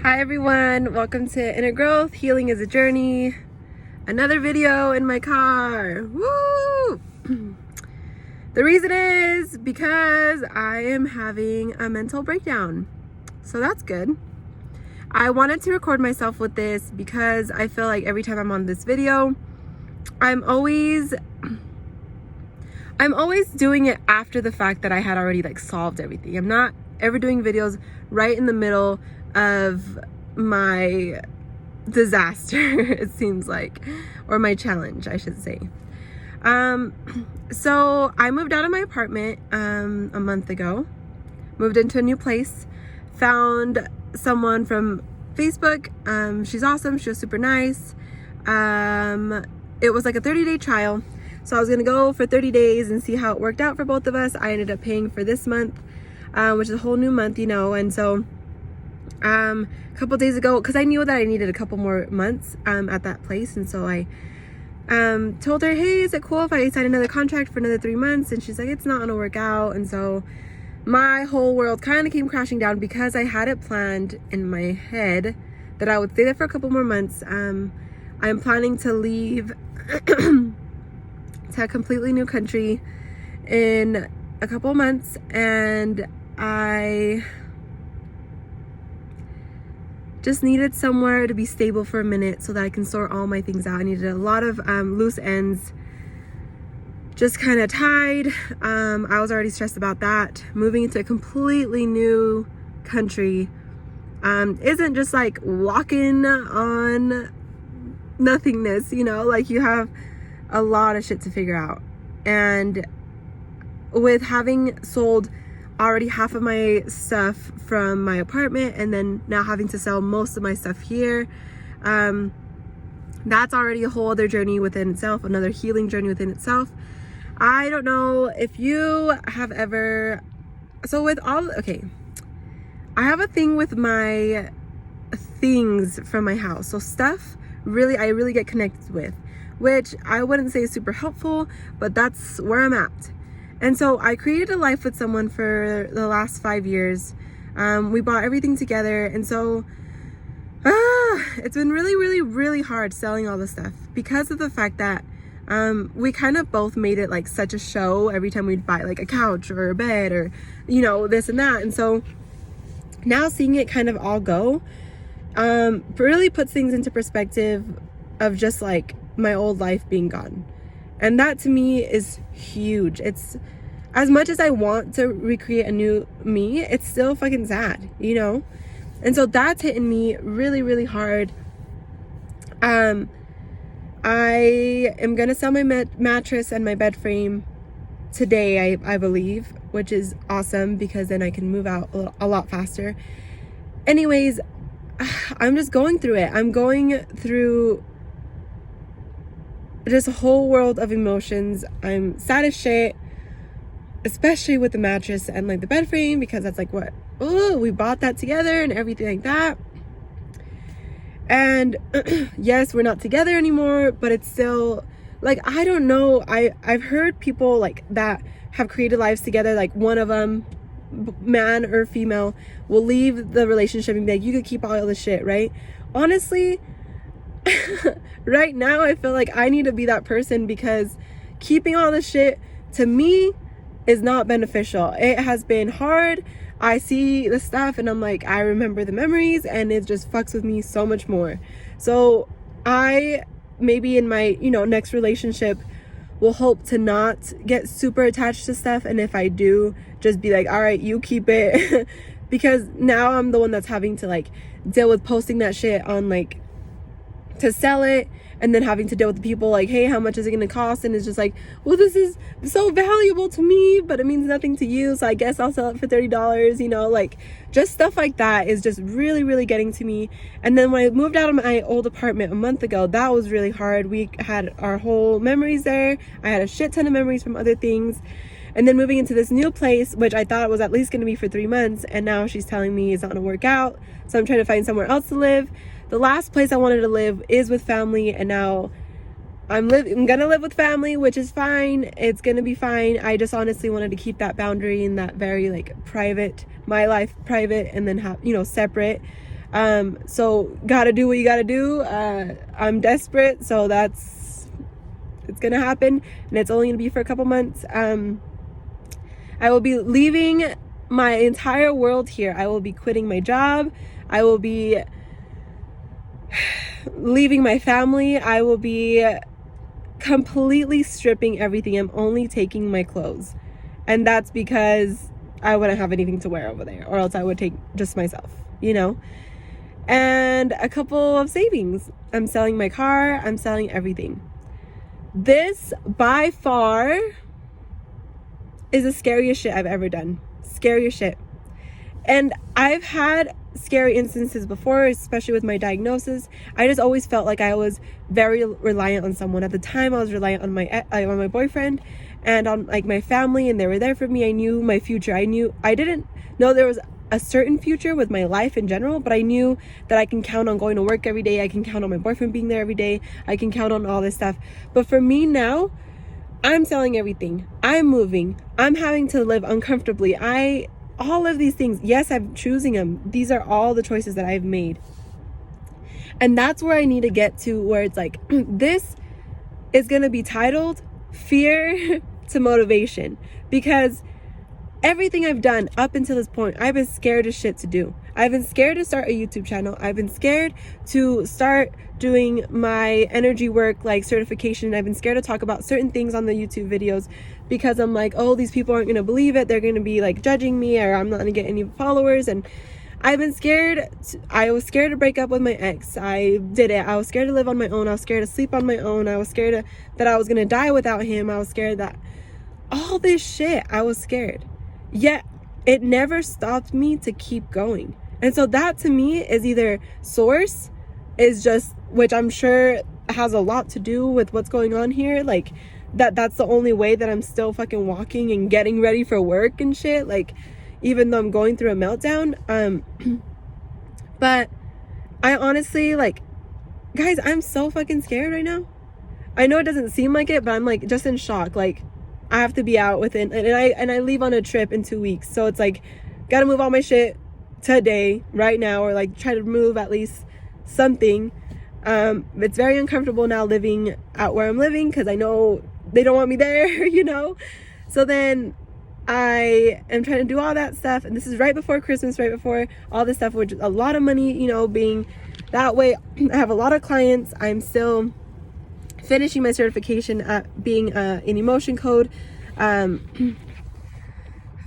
Hi everyone, welcome to Inner Growth. Healing is a journey. Another video in my car. Woo! The reason is because I am having a mental breakdown. So that's good. I wanted to record myself with this because I feel like every time I'm on this video, I'm always doing it after the fact that I had already solved everything. I'm not ever doing videos right in the middle of my disaster, it seems like, or my challenge, I should say. So I moved out of my apartment a month ago, moved into a new place, found someone from Facebook. She's awesome, she was super nice. It was like a 30-day trial, so I was gonna go for 30 days and see how it worked out for both of us. I ended up paying for this month, which is a whole new month, and so a couple days ago, because I knew that I needed a couple more months at that place, and so I told her, hey, is it cool if I sign another contract for another 3 months? And she's like, it's not gonna work out. And so my whole world kind of came crashing down because I had it planned in my head that I would stay there for a couple more months. I'm planning to leave to a completely new country in a couple months, and I just needed somewhere to be stable for a minute so that I can sort all my things out. I needed a lot of loose ends just kind of tied. I was already stressed about that. Moving into a completely new country isn't just like walking on nothingness, you have a lot of shit to figure out. And with having sold already half of my stuff from my apartment and then now having to sell most of my stuff here, that's already a whole other journey within itself, another healing journey within itself. I don't know if you have ever, I have a thing with my things from my house. So stuff I really get connected with, which I wouldn't say is super helpful, but that's where I'm at. And so I created a life with someone for the last 5 years. We bought everything together. And so it's been really, really, really hard selling all this stuff because of the fact that we kind of both made it like such a show every time we'd buy like a couch or a bed or, this and that. And so now seeing it kind of all go really puts things into perspective of just like my old life being gone. And that to me is huge. It's, as much as I want to recreate a new me, it's still fucking sad, And so that's hitting me really, really hard. I am gonna sell my mattress and my bed frame today, I believe, which is awesome because then I can move out a lot faster. Anyways, I'm just going through it. I'm going through just a whole world of emotions. I'm sad as shit, especially with the mattress and like the bed frame, because that's like we bought that together and everything like that. And yes, we're not together anymore, but it's still like, I don't know. I've heard people like that have created lives together, like one of them, man or female, will leave the relationship and be like, you could keep all this shit, right? Honestly, right now I feel like I need to be that person, because keeping all this shit to me is not beneficial. It has been hard. I see the stuff and I'm like, I remember the memories and it just fucks with me so much more. So I maybe in my next relationship will hope to not get super attached to stuff, and if I do, just be like, all right, you keep it. Because now I'm the one that's having to like deal with posting that shit on like to sell it, and then having to deal with the people like, hey, how much is it gonna cost? And it's just like, well, this is so valuable to me, but it means nothing to you, so I guess I'll sell it for $30, like just stuff like that is just really, really getting to me. And then when I moved out of my old apartment a month ago, that was really hard. We had our whole memories there. I had a shit ton of memories from other things. And then moving into this new place, which I thought was at least going to be for 3 months, and now she's telling me it's not going to work out, so I'm trying to find somewhere else to live. The last place I wanted to live is with family, and now I'm gonna live with family, which is fine. It's gonna be fine. I just honestly wanted to keep that boundary and that very like private, my life private, and then have, separate. So gotta do what you gotta do. I'm desperate, so it's gonna happen, and it's only gonna be for a couple months. I will be leaving my entire world here. I will be quitting my job. I will be leaving my family. I will be completely stripping everything. I'm only taking my clothes, and that's because I wouldn't have anything to wear over there, or else I would take just myself, you know, and a couple of savings. I'm selling my car. I'm selling everything. This by far is the scariest shit I've ever done. Scariest shit. And I've had scary instances before, especially with my diagnosis. I just always felt like I was very reliant on someone. At the time, I was reliant on my boyfriend and on like my family, and they were there for me. I knew my future. I didn't know there was a certain future with my life in general, but I knew that I can count on going to work every day. I can count on my boyfriend being there every day. I can count on all this stuff. But for me now, I'm selling everything. I'm moving. I'm having to live uncomfortably. All of these things, yes, I'm choosing them. These are all the choices that I've made. And that's where I need to get to, where it's like, this is going to be titled Fear to Motivation. Because everything I've done up until this point, I've been scared as shit to do. I've been scared to start a YouTube channel. I've been scared to start doing my energy work, like certification. I've been scared to talk about certain things on the YouTube videos because I'm like, oh, these people aren't going to believe it. They're going to be like judging me, or I'm not going to get any followers. And I've been scared. I was scared to break up with my ex. I did it. I was scared to live on my own. I was scared to sleep on my own. I was scared that I was going to die without him. I was scared that all this shit, I was scared. Yet it never stopped me to keep going. And so that to me is either source is just, which I'm sure has a lot to do with what's going on here. Like that's the only way that I'm still fucking walking and getting ready for work and shit. Like even though I'm going through a meltdown. But I honestly, like, guys, I'm so fucking scared right now. I know it doesn't seem like it, but I'm like just in shock. Like I have to be out within, and I leave on a trip in 2 weeks. So it's like, gotta move all my shit today, right now, or like try to move at least something. It's very uncomfortable now living out where I'm living because I know they don't want me there, you know? So then I am trying to do all that stuff. And this is right before Christmas, right before all this stuff, which is a lot of money, you know, being that way. I have a lot of clients. I'm still finishing my certification at being an emotion code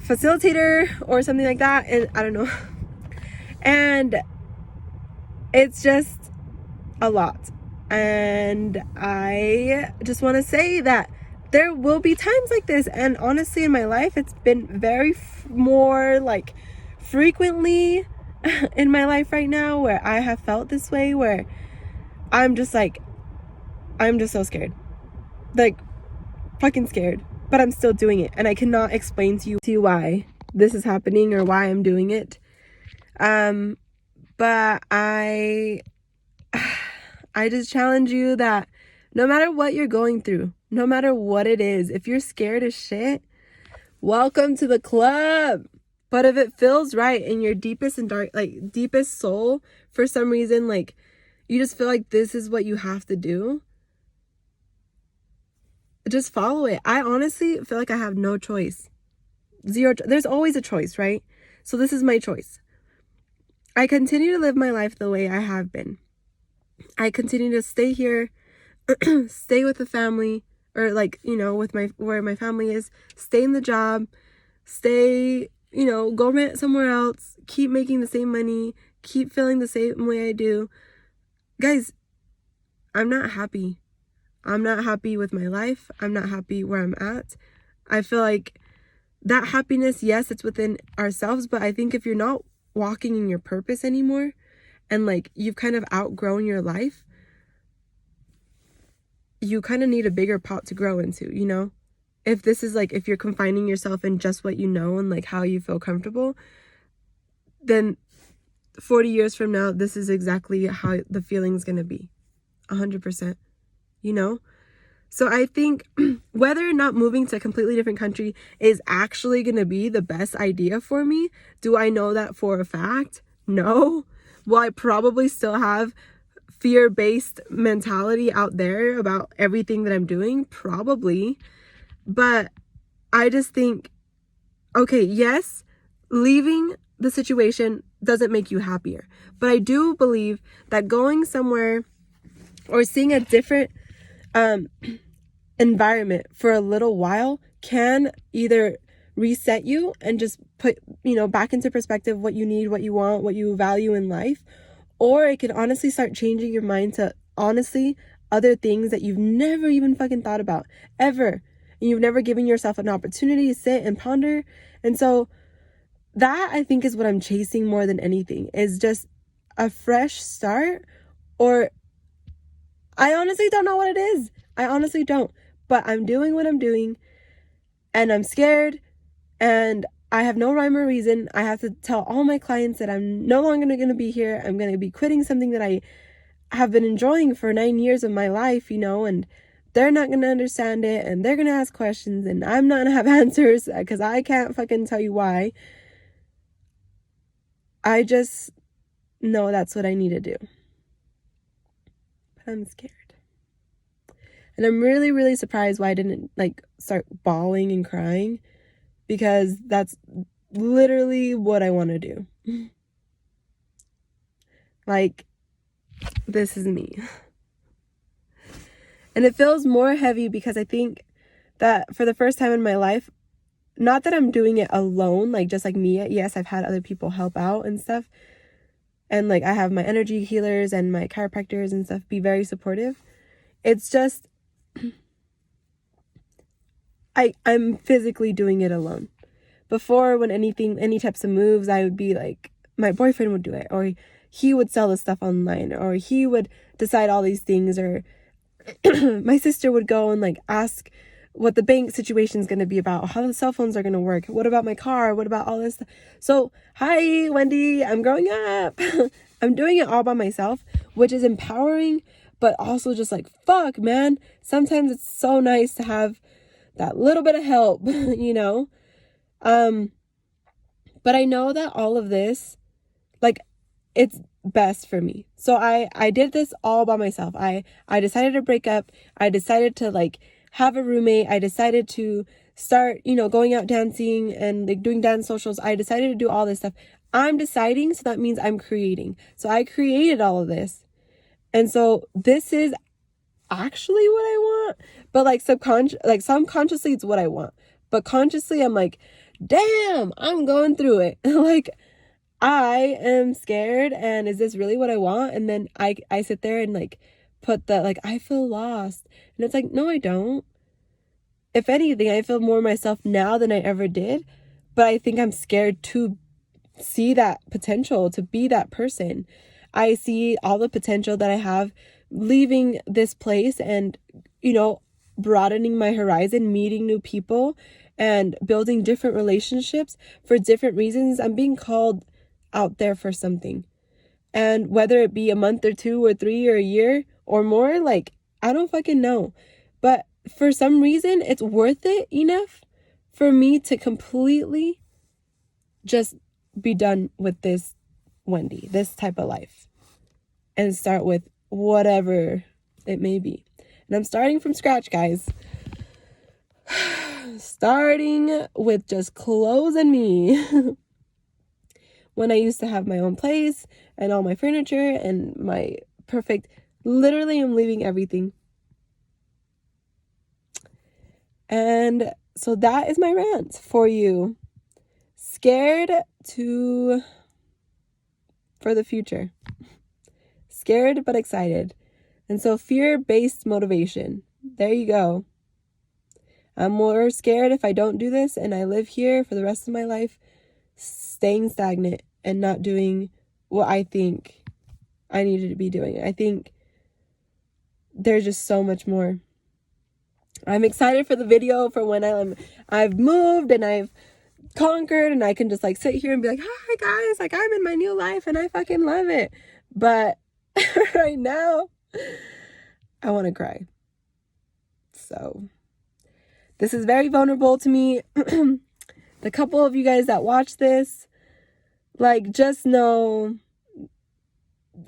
facilitator or something like that, and I don't know. And it's just a lot, and I just want to say that there will be times like this, and honestly in my life it's been very more like frequently in my life right now where I have felt this way, where I'm just so scared, like fucking scared, but I'm still doing it, and I cannot explain to you why this is happening or why I'm doing it. But I just challenge you that no matter what you're going through, no matter what it is, if you're scared as shit, welcome to the club. But if it feels right in your deepest and deepest soul, for some reason, like you just feel like this is what you have to do, just follow it. I honestly feel like I have no choice. There's always a choice, right? So this is my choice. I continue to live my life the way I have been. I continue to stay here, stay with the family, or like, you know, with where my family is, stay in the job, stay, you know, go rent somewhere else, keep making the same money, keep feeling the same way I do. Guys, I'm not happy. I'm not happy with my life. I'm not happy where I'm at. I feel like that happiness, yes, it's within ourselves, but I think if you're not walking in your purpose anymore, and like you've kind of outgrown your life, you kind of need a bigger pot to grow into, you know? If this is like, if you're confining yourself in just what you know and like how you feel comfortable, then 40 years from now, this is exactly how the feeling's gonna be. 100%, you know? So I think whether or not moving to a completely different country is actually gonna be the best idea for me, do I know that for a fact? No. Will I probably still have fear-based mentality out there about everything that I'm doing? Probably. But I just think, okay, yes, leaving the situation doesn't make you happier. But I do believe that going somewhere or seeing a different environment for a little while can either reset you and just put, back into perspective what you need, what you want, what you value in life. Or it can honestly start changing your mind to honestly other things that you've never even fucking thought about ever. And you've never given yourself an opportunity to sit and ponder. And so that, I think, is what I'm chasing more than anything, is just a fresh start. Or I honestly don't know what it is. I honestly don't. But I'm doing what I'm doing, and I'm scared, and I have no rhyme or reason. I have to tell all my clients that I'm no longer going to be here. I'm going to be quitting something that I have been enjoying for 9 years of my life, and they're not going to understand it, and they're going to ask questions, and I'm not going to have answers because I can't fucking tell you why. I just know that's what I need to do. But I'm scared. And I'm really, really surprised why I didn't start bawling and crying, because that's literally what I want to do. This is me. And it feels more heavy because I think that for the first time in my life, not that I'm doing it alone, just like me. Yes, I've had other people help out and stuff. And I have my energy healers and my chiropractors and stuff be very supportive. It's just I'm physically doing it alone. Before, when any types of moves, I would be my boyfriend would do it, or he would sell the stuff online, or he would decide all these things, or my sister would go and ask what the bank situation is going to be about, how the cell phones are going to work, what about my car, what about all this stuff. So, hi, Wendy, I'm growing up. I'm doing it all by myself, which is empowering, but also just fuck, man. Sometimes it's so nice to have that little bit of help, But I know that all of this, it's best for me. So I did this all by myself. I decided to break up. I decided to have a roommate. I decided to start, going out dancing and doing dance socials. I decided to do all this stuff. I'm deciding, so that means I'm creating. So I created all of this. And so this is actually what I want, but subconsciously it's what I want, but consciously I'm damn, I'm going through it. I am scared, and is this really what I want? And then I sit there and put the I feel lost, and it's no, I don't. If anything, I feel more myself now than I ever did, but I think I'm scared to see that potential, to be that person. I see all the potential that I have leaving this place and, broadening my horizon, meeting new people and building different relationships for different reasons. I'm being called out there for something. And whether it be a month or 2 or 3 or a year or more, I don't fucking know. But for some reason, it's worth it enough for me to completely just be done with this Wendy, this type of life, and start with whatever it may be. And I'm starting from scratch, guys. Starting with just clothes and me. When I used to have my own place and all my furniture and my perfect, literally I'm leaving everything. And so that is my rant for you. Scared for the future. Scared but excited. And so fear-based motivation. There you go. I'm more scared if I don't do this and I live here for the rest of my life, staying stagnant and not doing what I think I needed to be doing. I think there's just so much more. I'm excited for the video for when I've moved and I've conquered and I can just sit here and be hi guys, I'm in my new life and I fucking love it. But right now, I want to cry. So this is very vulnerable to me. The couple of you guys that watch this, just know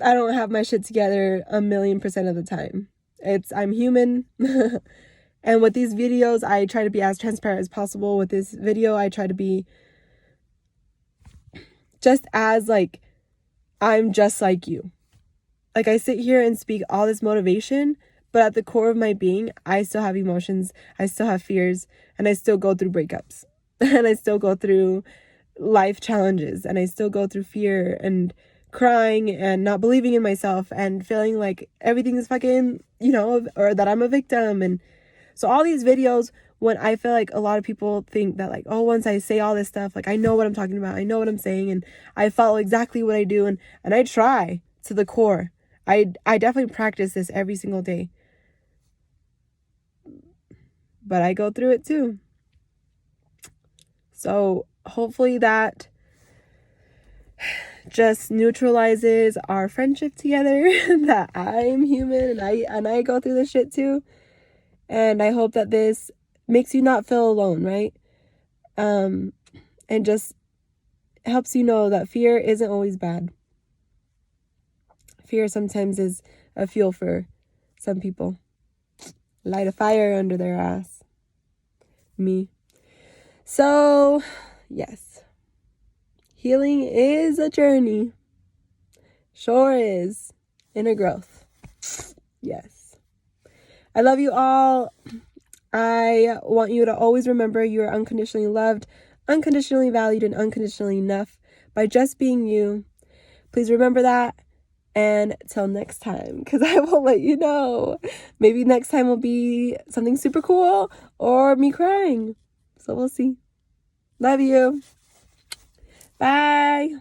I don't have my shit together 1,000,000% of the time. I'm human. And with these videos, I try to be as transparent as possible. With this video, I try to be just as like, I'm just like you. Like, I sit here and speak all this motivation, but at the core of my being, I still have emotions, I still have fears, and I still go through breakups. And I still go through life challenges, and I still go through fear and crying and not believing in myself and feeling like everything is fucking, or that I'm a victim. And so all these videos, when I feel like a lot of people think that like, oh, once I say all this stuff, like I know what I'm talking about, I know what I'm saying, and I follow exactly what I do, and I try to the core. I definitely practice this every single day. But I go through it too. So hopefully that just neutralizes our friendship together, that I'm human and I go through this shit too. And I hope that this makes you not feel alone, right? And just helps you know that fear isn't always bad. Fear sometimes is a fuel for some people. Light a fire under their ass. Me. So, yes. Healing is a journey. Sure is. Inner growth. Yes. I love you all. I want you to always remember you are unconditionally loved, unconditionally valued, and unconditionally enough by just being you. Please remember that. And till next time, because I will let you know. Maybe next time will be something super cool or me crying. So we'll see. Love you. Bye.